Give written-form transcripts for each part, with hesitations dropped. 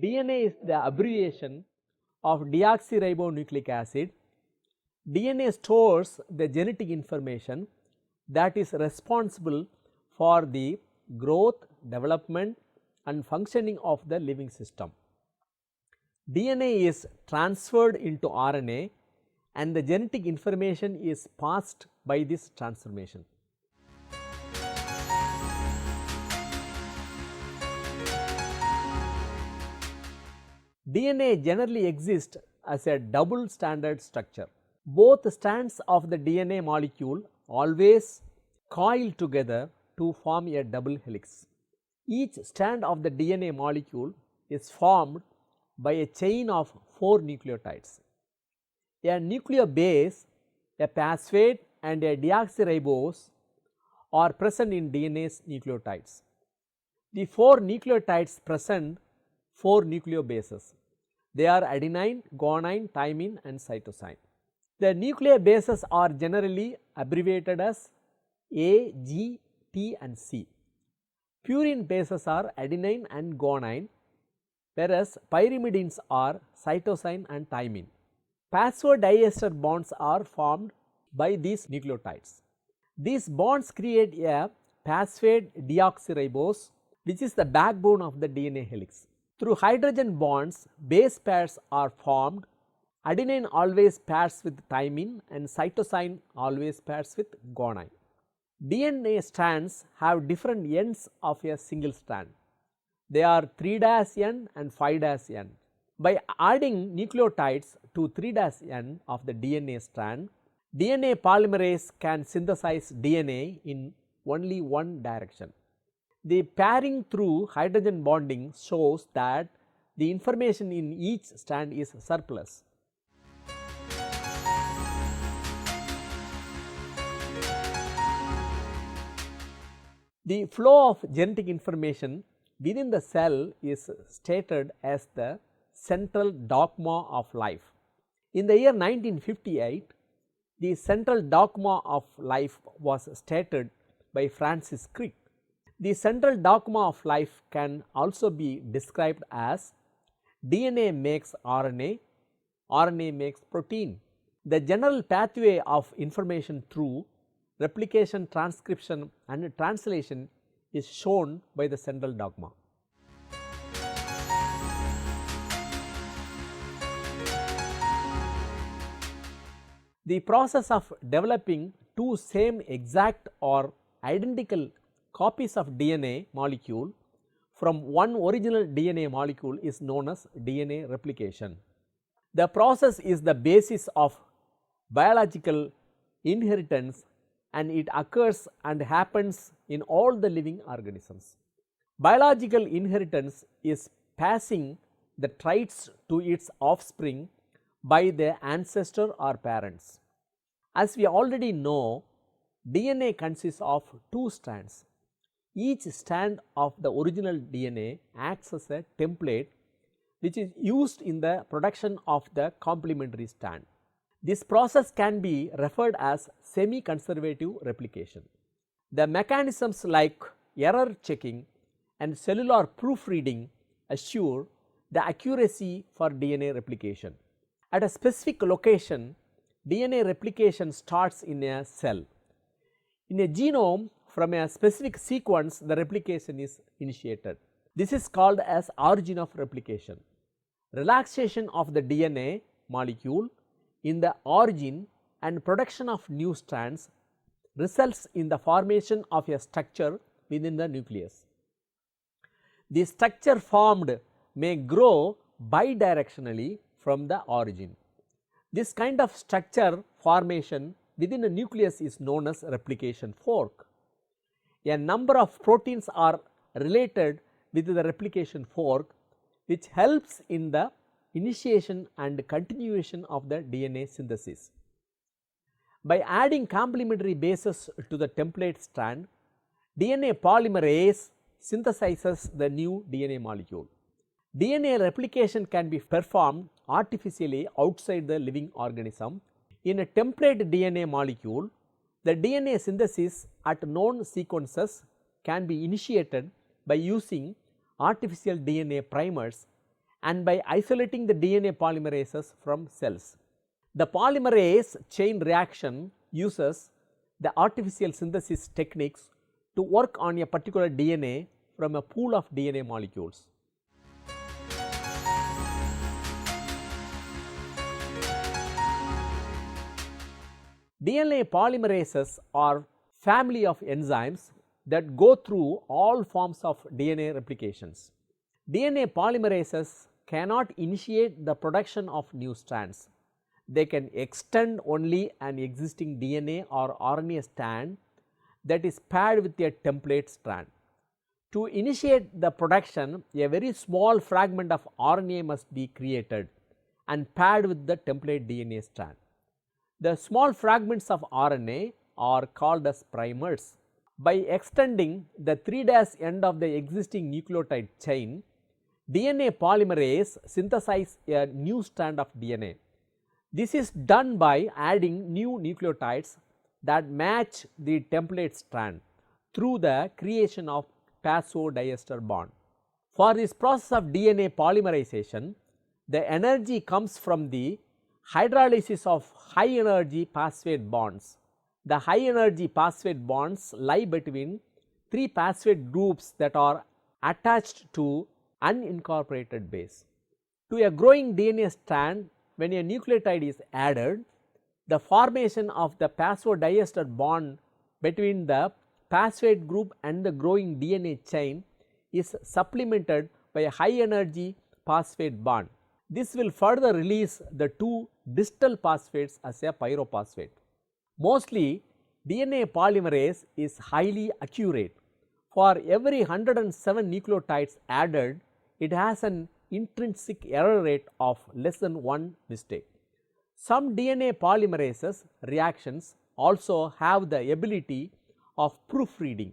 DNA is the abbreviation of deoxyribonucleic acid. DNA stores the genetic information that is responsible for the growth, development and functioning of the living system. DNA is transferred into RNA and the genetic information is passed by this transformation. DNA generally exists as a double stranded structure. Both strands of the DNA molecule always coil together to form a double helix. Each strand of the DNA molecule is formed by a chain of 4 nucleotides. A nucleobase, a phosphate and a deoxyribose are present in DNA's nucleotides. The 4 nucleotides present 4 nucleobases. They are adenine, guanine, thymine and cytosine. The nucleobases are generally abbreviated as A, G, T and C. Purine bases are adenine and guanine, whereas pyrimidines are cytosine and thymine. Phosphodiester bonds are formed by these nucleotides. These bonds create a phosphate deoxyribose, which is the backbone of the DNA helix. Through hydrogen bonds, base pairs are formed. Adenine always pairs with thymine and cytosine always pairs with guanine. DNA strands have different ends of a single strand. They are 3' and 5' end. By adding nucleotides to 3' end of the DNA strand, DNA polymerase can synthesize DNA in only one direction. The pairing through hydrogen bonding shows that the information in each strand is surplus. The flow of genetic information within the cell is stated as the central dogma of life. In the year 1958, the central dogma of life was stated by Francis Crick. The central dogma of life can also be described as DNA makes RNA, RNA makes protein. The general pathway of information through replication, transcription and translation is shown by the central dogma. The process of developing two same exact or identical copies of DNA molecule from one original DNA molecule is known as DNA replication. The process is the basis of biological inheritance and it occurs and happens in all the living organisms. Biological inheritance is passing the traits to its offspring by their ancestor or parents. As we already know, DNA consists of 2 strands. Each strand of the original DNA acts as a template which is used in the production of the complementary strand. This process can be referred as semi-conservative replication. The mechanisms like error checking and cellular proofreading assure the accuracy for DNA replication. At a specific location, DNA replication starts in a cell. In a genome, from a specific sequence, the replication is initiated. This is called as origin of replication. Relaxation of the DNA molecule in the origin and production of new strands results in the formation of a structure within the nucleus. The structure formed may grow bidirectionally from the origin. This kind of structure formation within a nucleus is known as replication fork. A number of proteins are related with the replication fork, which helps in the initiation and continuation of the DNA synthesis. By adding complementary bases to the template strand, DNA polymerase synthesizes the new DNA molecule. DNA replication can be performed artificially outside the living organism. In a template DNA molecule, the DNA synthesis at known sequences can be initiated by using artificial DNA primers and by isolating the DNA polymerases from cells. The polymerase chain reaction uses the artificial synthesis techniques to work on a particular DNA from a pool of DNA molecules. DNA polymerases are family of enzymes that go through all forms of DNA replications. DNA polymerases cannot initiate the production of new strands. They can extend only an existing DNA or RNA strand that is paired with a template strand. To initiate the production, a very small fragment of RNA must be created and paired with the template DNA strand. The small fragments of RNA are called as primers. By extending the 3' end of the existing nucleotide chain, DNA polymerase synthesizes a new strand of DNA. This is done by adding new nucleotides that match the template strand through the creation of phosphodiester bond. For this process of DNA polymerization, the energy comes from the hydrolysis of high energy phosphate bonds. The high energy phosphate bonds lie between 3 phosphate groups that are attached to unincorporated base. To a growing DNA strand, when a nucleotide is added, the formation of the phosphodiester bond between the phosphate group and the growing DNA chain is supplemented by a high energy phosphate bond. This will further release the 2 distal phosphates as a pyrophosphate. Mostly, DNA polymerase is highly accurate. For every 107 nucleotides added, it has an intrinsic error rate of less than 1 mistake. Some DNA polymerase reactions also have the ability of proofreading.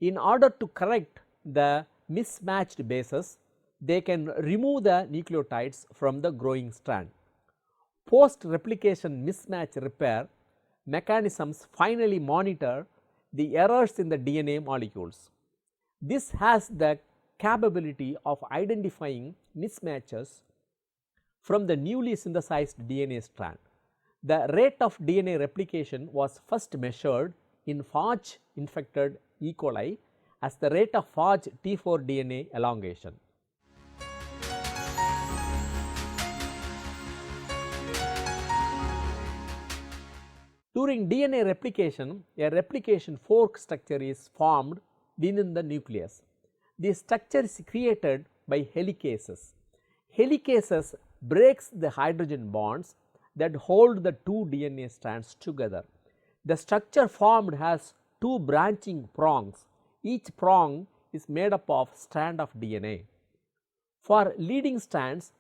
In order to correct the mismatched bases, they can remove the nucleotides from the growing strand. Post replication mismatch repair mechanisms finally monitor the errors in the DNA molecules. This has the capability of identifying mismatches from the newly synthesized DNA strand. The rate of DNA replication was first measured in phage infected E. coli as the rate of phage T4 DNA elongation. During DNA replication, a replication fork structure is formed within the nucleus. This structure is created by helicases. Helicases breaks the hydrogen bonds that hold the 2 DNA strands together. The structure formed has 2 branching prongs. Each prong is made up of strand of DNA. For leading strands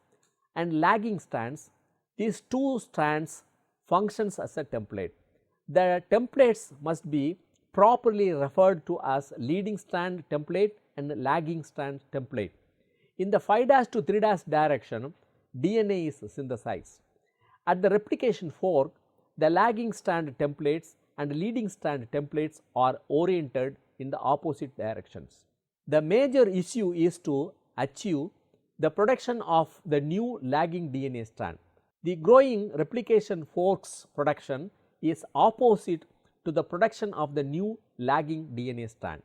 and lagging strands, these 2 strands functions as a template. The templates must be properly referred to as leading strand template and lagging strand template. In the 5' to 3' direction, DNA is synthesized. At the replication fork, the lagging strand templates and leading strand templates are oriented in the opposite directions. The major issue is to achieve the production of the new lagging DNA strand. The growing replication forks production is opposite to the production of the new lagging DNA strand.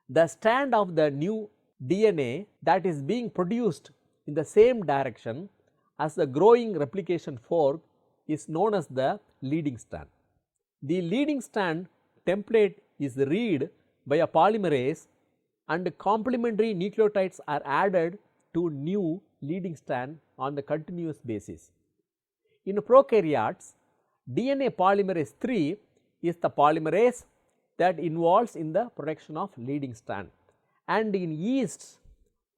The strand of the new DNA that is being produced in the same direction as the growing replication fork is known as the leading strand. The leading strand template is read by a polymerase and complementary nucleotides are added to new leading strand on the continuous basis. In prokaryotes, DNA polymerase III is the polymerase that involves in the production of leading strand, and in yeasts,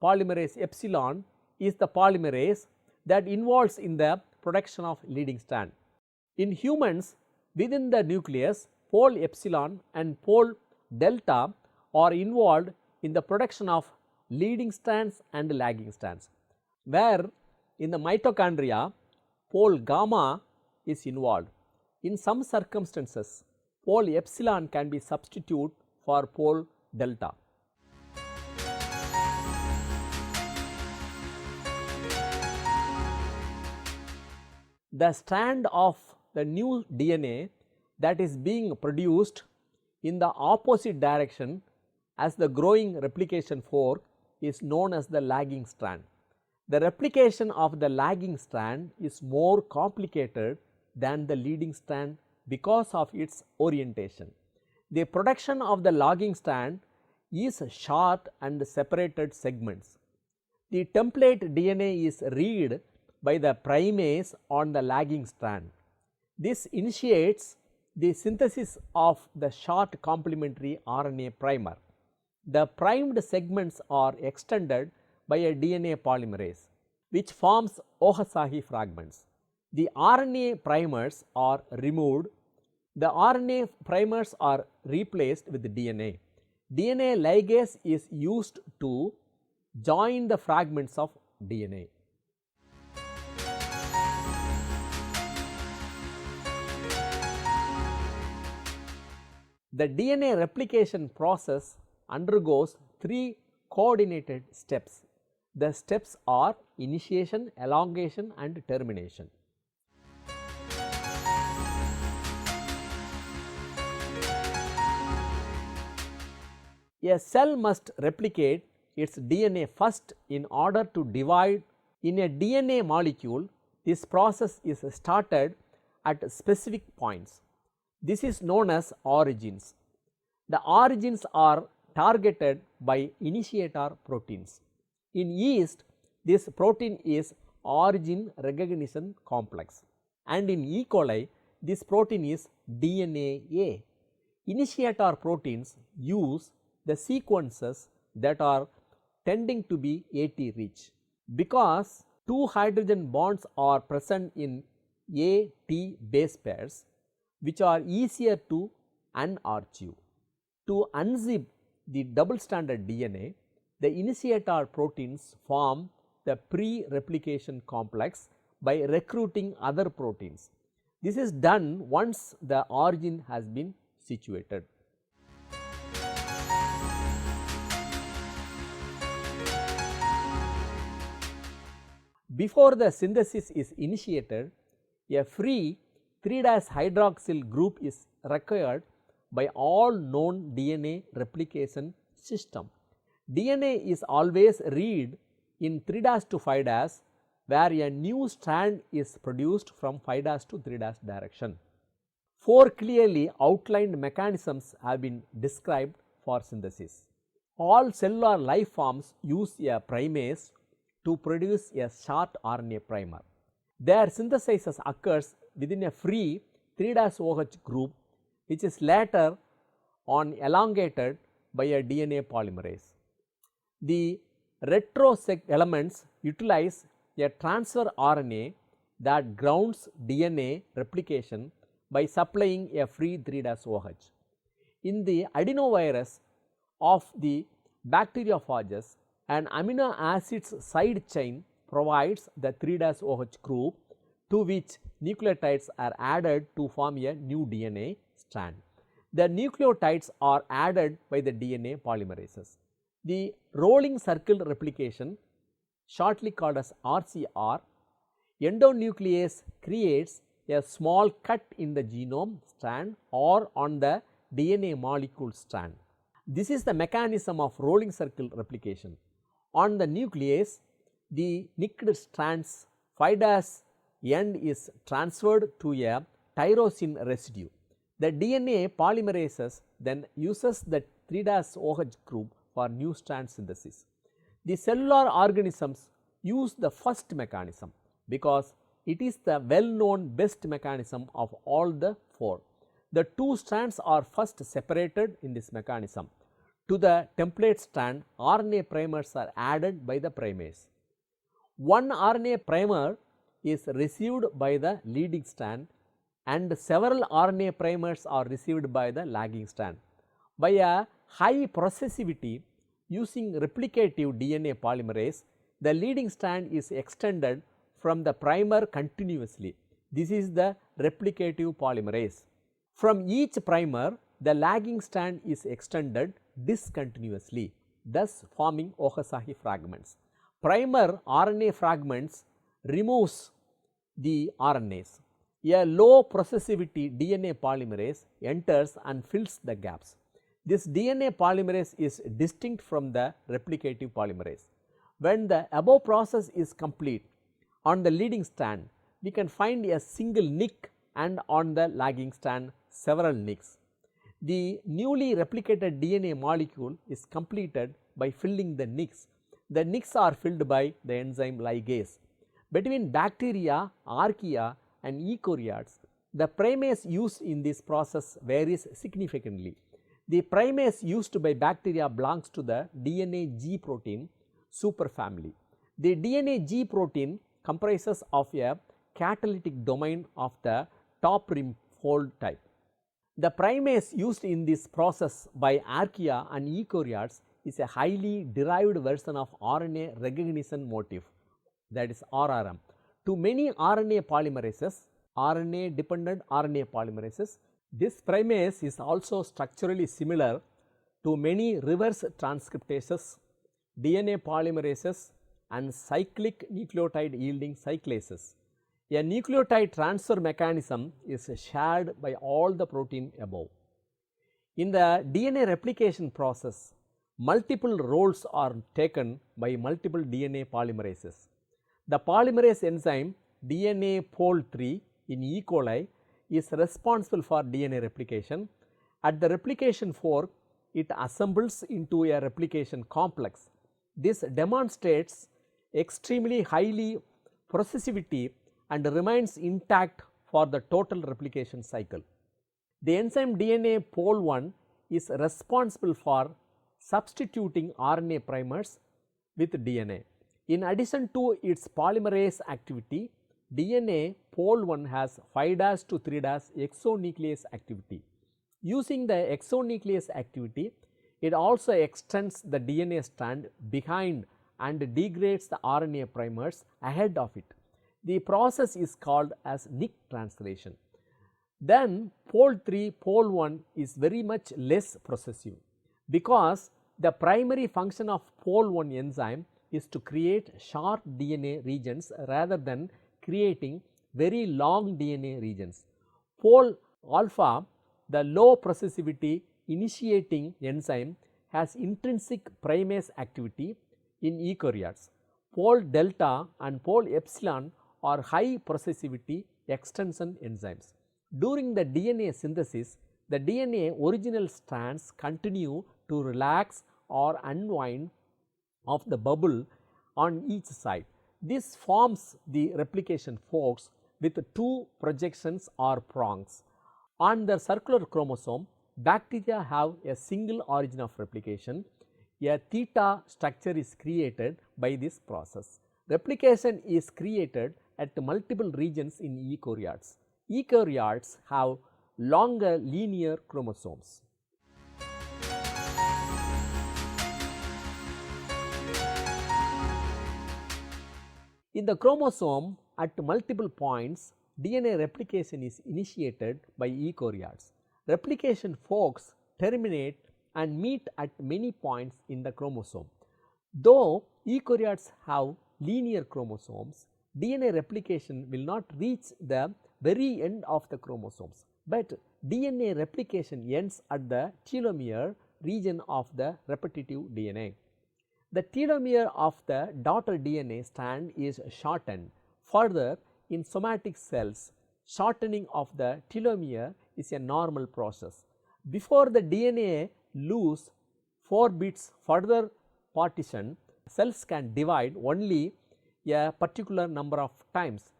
polymerase epsilon is the polymerase that involves in the production of leading strand. In humans, within the nucleus, pole epsilon and pole delta are involved in the production of leading strands and lagging strands, where in the mitochondria pole gamma is involved. In some circumstances, pole epsilon can be substituted for pole delta. The strand of the new DNA that is being produced in the opposite direction as the growing replication fork is known as the lagging strand. The replication of the lagging strand is more complicated than the leading strand because of its orientation. The production of the lagging strand is short and separated segments. The template DNA is read by the primase on the lagging strand. This initiates the synthesis of the short complementary RNA primer. The primed segments are extended by a DNA polymerase which forms Okazaki fragments. The RNA primers are removed. The RNA primers are replaced with DNA. DNA ligase is used to join the fragments of DNA. The DNA replication process undergoes 3 coordinated steps. The steps are initiation, elongation and termination. A cell must replicate its DNA first in order to divide. In a DNA molecule, this process is started at specific points. This is known as origins. The origins are targeted by initiator proteins. In yeast, this protein is origin recognition complex, and in E. coli, this protein is DNA-A. Initiator proteins use the sequences that are tending to be AT rich. Because 2 hydrogen bonds are present in A-T base pairs, which are easier to unarchive. To unzip the double stranded DNA, the initiator proteins form the pre-replication complex by recruiting other proteins. This is done once the origin has been situated. Before the synthesis is initiated, a free 3-hydroxyl group is required by all known DNA replication system. DNA is always read in 3' to 5' where a new strand is produced from 5' to 3' direction. 4 clearly outlined mechanisms have been described for synthesis. All cellular life forms use a primase to produce a short RNA primer. Their synthesis occurs within a free 3'OH group which is later on elongated by a DNA polymerase. The retrosec elements utilize a transfer RNA that grounds DNA replication by supplying a free 3'OH. In the adenovirus of the bacteriophages, an amino acids side chain provides the 3'OH group to which nucleotides are added to form a new DNA strand. The nucleotides are added by the DNA polymerases. The rolling circle replication, shortly called as RCR, endonuclease creates a small cut in the genome strand or on the DNA molecule strand. This is the mechanism of rolling circle replication. On the nuclease, the nicked strands 5' end is transferred to a tyrosine residue. The DNA polymerases then uses the 3'OH group for new strand synthesis. The cellular organisms use the first mechanism because it is the well known best mechanism of all the 4. The 2 strands are first separated in this mechanism. To the template strand, RNA primers are added by the primase. One RNA primer is received by the leading strand and several RNA primers are received by the lagging strand. By a high processivity using replicative DNA polymerase, the leading strand is extended from the primer continuously. This is the replicative polymerase. From each primer, the lagging strand is extended discontinuously, thus forming Okazaki fragments. Primer RNA fragments removes the RNAs. A low processivity DNA polymerase enters and fills the gaps. This DNA polymerase is distinct from the replicative polymerase. When the above process is complete, on the leading strand we can find a single nick and on the lagging strand several nicks. The newly replicated DNA molecule is completed by filling the nicks. The nicks are filled by the enzyme ligase. Between bacteria, archaea and eukaryotes, the primase used in this process varies significantly. The primase used by bacteria belongs to the DNA G protein superfamily. The DNA G protein comprises of a catalytic domain of the top rim fold type. The primase used in this process by archaea and eukaryotes is a highly derived version of RNA recognition motif, that is RRM. To many RNA polymerases, RNA dependent RNA polymerases, this primase is also structurally similar to many reverse transcriptases, DNA polymerases and cyclic nucleotide yielding cyclases. A nucleotide transfer mechanism is shared by all the protein above. In the DNA replication process, multiple roles are taken by multiple DNA polymerases. The polymerase enzyme DNA pol 3 in E. coli is responsible for DNA replication. At the replication fork, it assembles into a replication complex. This demonstrates extremely highly processivity and remains intact for the total replication cycle. The enzyme DNA pol 1 is responsible for substituting RNA primers with DNA. In addition to its polymerase activity, DNA pol 1 has 5' to 3' exonuclease activity. Using the exonuclease activity, it also extends the DNA strand behind and degrades the RNA primers ahead of it. The process is called as nick translation. Then pol 3 pol 1 is very much less processive, because the primary function of pol 1 enzyme is to create short DNA regions rather than creating very long DNA regions. Pol alpha, the low processivity initiating enzyme, has intrinsic primase activity in eukaryotes. Pol delta and pol epsilon are high processivity extension enzymes. During the DNA synthesis, the DNA original strands continue to relax or unwind of the bubble on each side. This forms the replication forks with two projections or prongs. On the circular chromosome, bacteria have a single origin of replication. A theta structure is created by this process. Replication is created at multiple regions in eukaryotes. Eukaryotes have longer linear chromosomes. In the chromosome, at multiple points, DNA replication is initiated by eukaryotes. Replication forks terminate and meet at many points in the chromosome. Though eukaryotes have linear chromosomes, DNA replication will not reach the very end of the chromosomes, but DNA replication ends at the telomere region of the repetitive DNA. The telomere of the daughter DNA strand is shortened. Further, in somatic cells, shortening of the telomere is a normal process. Before the DNA lose 4 bits further partition, cells can divide only a particular number of times.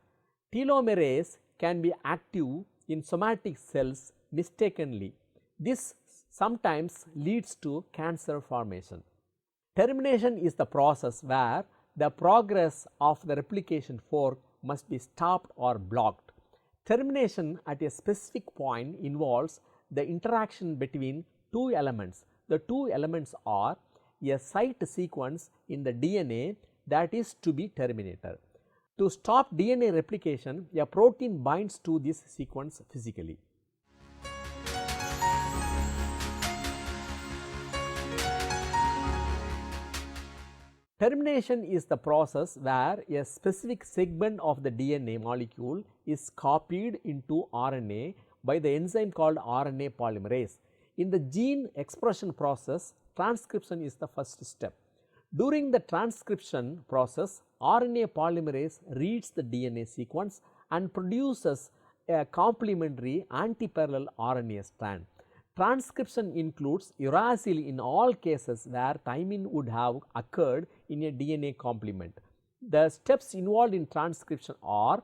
Telomerase can be active in somatic cells mistakenly. This sometimes leads to cancer formation. Termination is the process where the progress of the replication fork must be stopped or blocked. Termination at a specific point involves the interaction between two elements. The two elements are a site sequence in the DNA that is to be terminated. To stop DNA replication, a protein binds to this sequence physically. Termination is the process where a specific segment of the DNA molecule is copied into RNA by the enzyme called RNA polymerase. In the gene expression process, transcription is the first step. During the transcription process, RNA polymerase reads the DNA sequence and produces a complementary antiparallel RNA strand. Transcription includes uracil in all cases where thymine would have occurred in a DNA complement. The steps involved in transcription are: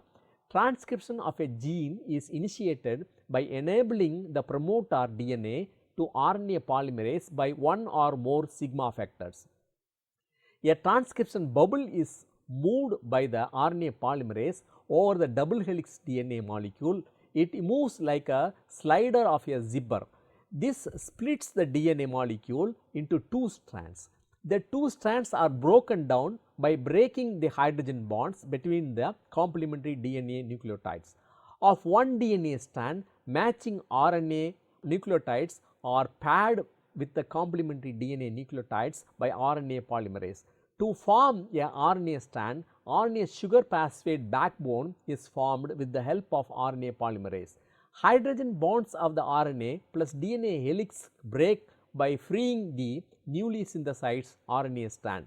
transcription of a gene is initiated by enabling the promoter DNA to RNA polymerase by one or more sigma factors. A transcription bubble is moved by the RNA polymerase over the double helix DNA molecule. It moves like a slider of a zipper. This splits the DNA molecule into two strands. The two strands are broken down by breaking the hydrogen bonds between the complementary DNA nucleotides. Of one DNA strand, matching RNA nucleotides are paired with the complementary DNA nucleotides by RNA polymerase. To form a RNA strand, RNA sugar phosphate backbone is formed with the help of RNA polymerase. Hydrogen bonds of the RNA plus DNA helix break by freeing the newly synthesized RNA strand.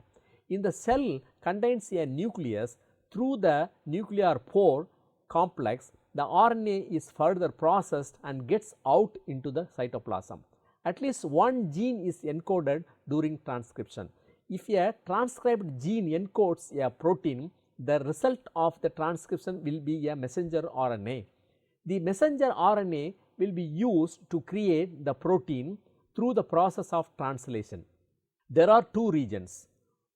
In the cell contains a nucleus. Through the nuclear pore complex, the RNA is further processed and gets out into the cytoplasm. At least one gene is encoded during transcription. If a transcribed gene encodes a protein, the result of the transcription will be a messenger RNA. The messenger RNA will be used to create the protein through the process of translation. There are two regions: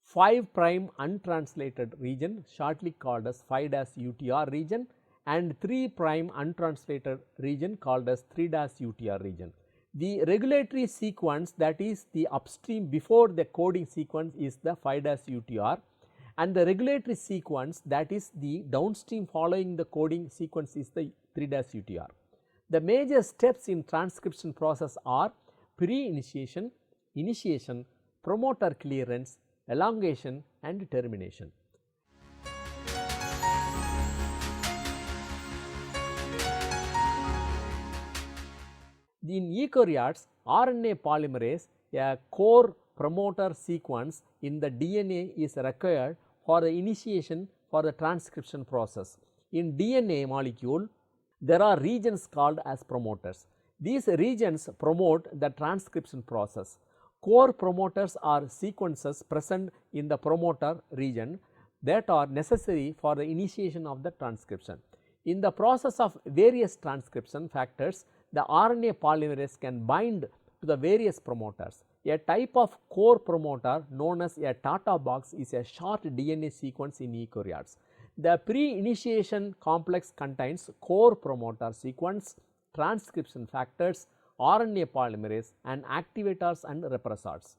5' untranslated region, shortly called as 5'UTR region, and 3' untranslated region called as 3'UTR region. The regulatory sequence, that is the upstream before the coding sequence, is the 5'UTR, and the regulatory sequence, that is the downstream following the coding sequence, is the 3'UTR. The major steps in transcription process are pre-initiation, initiation, promoter clearance, elongation and termination. In eukaryotes, RNA polymerase, a core promoter sequence in the DNA is required for the initiation for the transcription process. In DNA molecule, there are regions called as promoters. These regions promote the transcription process. Core promoters are sequences present in the promoter region that are necessary for the initiation of the transcription. In the process of various transcription factors, the RNA polymerase can bind to the various promoters. A type of core promoter known as a Tata box is a short DNA sequence in eukaryotes. The pre-initiation complex contains core promoter sequence, transcription factors, RNA polymerase and activators and repressors.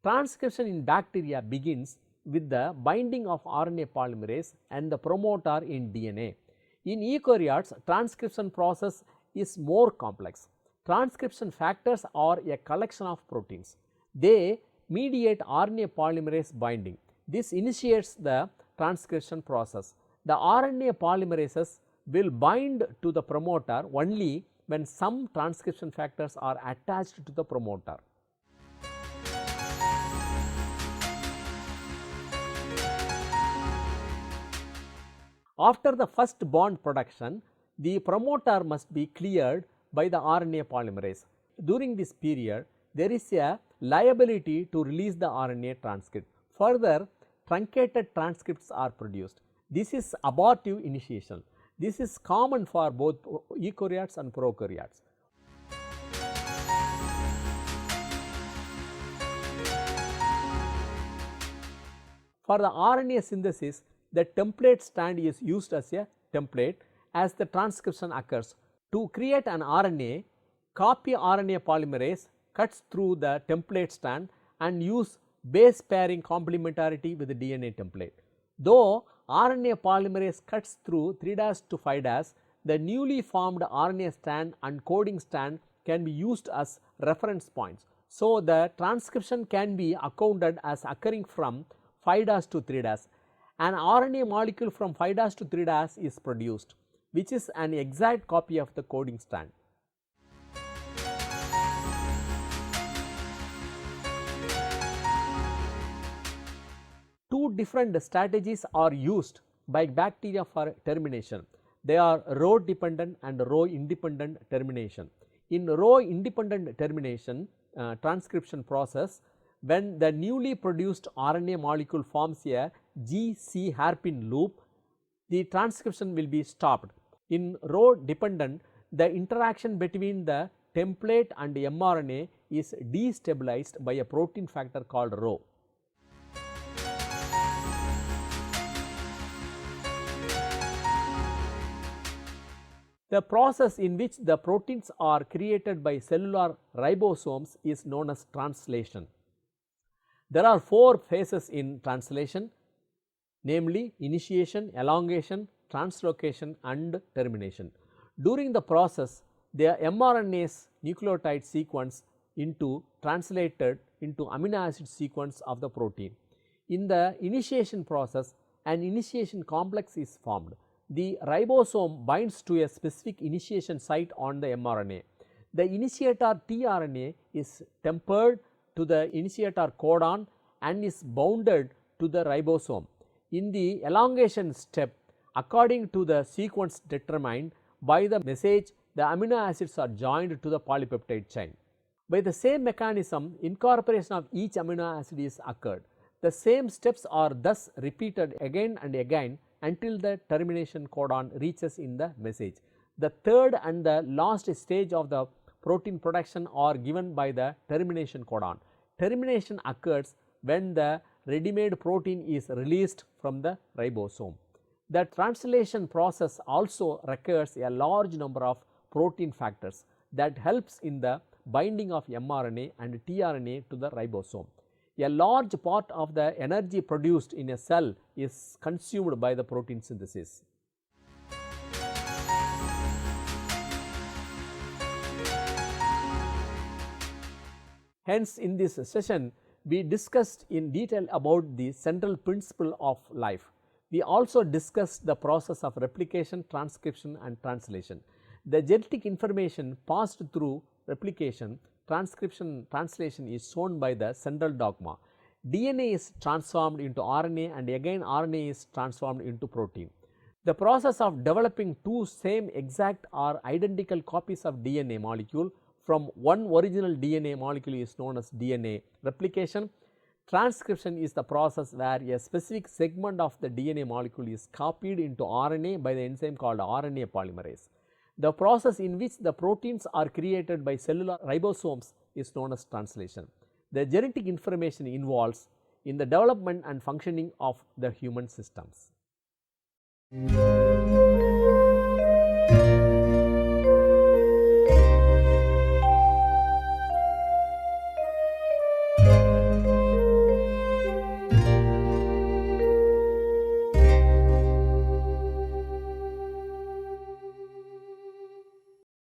Transcription in bacteria begins with the binding of RNA polymerase and the promoter in DNA. In eukaryotes, transcription process is more complex. Transcription factors are a collection of proteins. They mediate RNA polymerase binding. This initiates the transcription process. The RNA polymerases will bind to the promoter only when some transcription factors are attached to the promoter. After the first bond production, the promoter must be cleared by the RNA polymerase. During this period, there is a liability to release the RNA transcript. Further, truncated transcripts are produced. This is abortive initiation. This is common for both eukaryotes and prokaryotes. For the RNA synthesis, the template strand is used as a template as the transcription occurs. To create an RNA, copy RNA polymerase cuts through the template strand and use base pairing complementarity with the DNA template. Though RNA polymerase cuts through 3' to 5', the newly formed RNA strand and coding strand can be used as reference points. So, the transcription can be accounted as occurring from 5' to 3'. An RNA molecule from 5' to 3' is produced, which is an exact copy of the coding strand. Two different strategies are used by bacteria for termination. They are row dependent and row independent termination. In row independent termination transcription process, when the newly produced RNA molecule forms a GC hairpin loop, the transcription will be stopped. In row dependent, the interaction between the template and mRNA is destabilized by a protein factor called rho. The process in which the proteins are created by cellular ribosomes is known as translation. There are 4 phases in translation, namely initiation, elongation, translocation and termination. During the process, the mRNA's nucleotide sequence translated into amino acid sequence of the protein. In the initiation process, an initiation complex is formed. The ribosome binds to a specific initiation site on the mRNA. The initiator tRNA is tempered to the initiator codon and is bounded to the ribosome. In the elongation step, according to the sequence determined by the message, the amino acids are joined to the polypeptide chain. By the same mechanism, incorporation of each amino acid is occurred. The same steps are thus repeated again and again until the termination codon reaches in the message. The third and the last stage of the protein production are given by the termination codon. Termination occurs when the ready-made protein is released from the ribosome. The translation process also requires a large number of protein factors that helps in the binding of mRNA and tRNA to the ribosome. A large part of the energy produced in a cell is consumed by the protein synthesis. Hence, in this session, we discussed in detail about the central principle of life. We also discussed the process of replication, transcription and translation. The genetic information passed through replication, transcription, translation is shown by the central dogma. DNA is transformed into RNA and again RNA is transformed into protein. The process of developing two same exact or identical copies of DNA molecule from one original DNA molecule is known as DNA replication. Transcription is the process where a specific segment of the DNA molecule is copied into RNA by the enzyme called RNA polymerase. The process in which the proteins are created by cellular ribosomes is known as translation. The genetic information involves in the development and functioning of the human systems.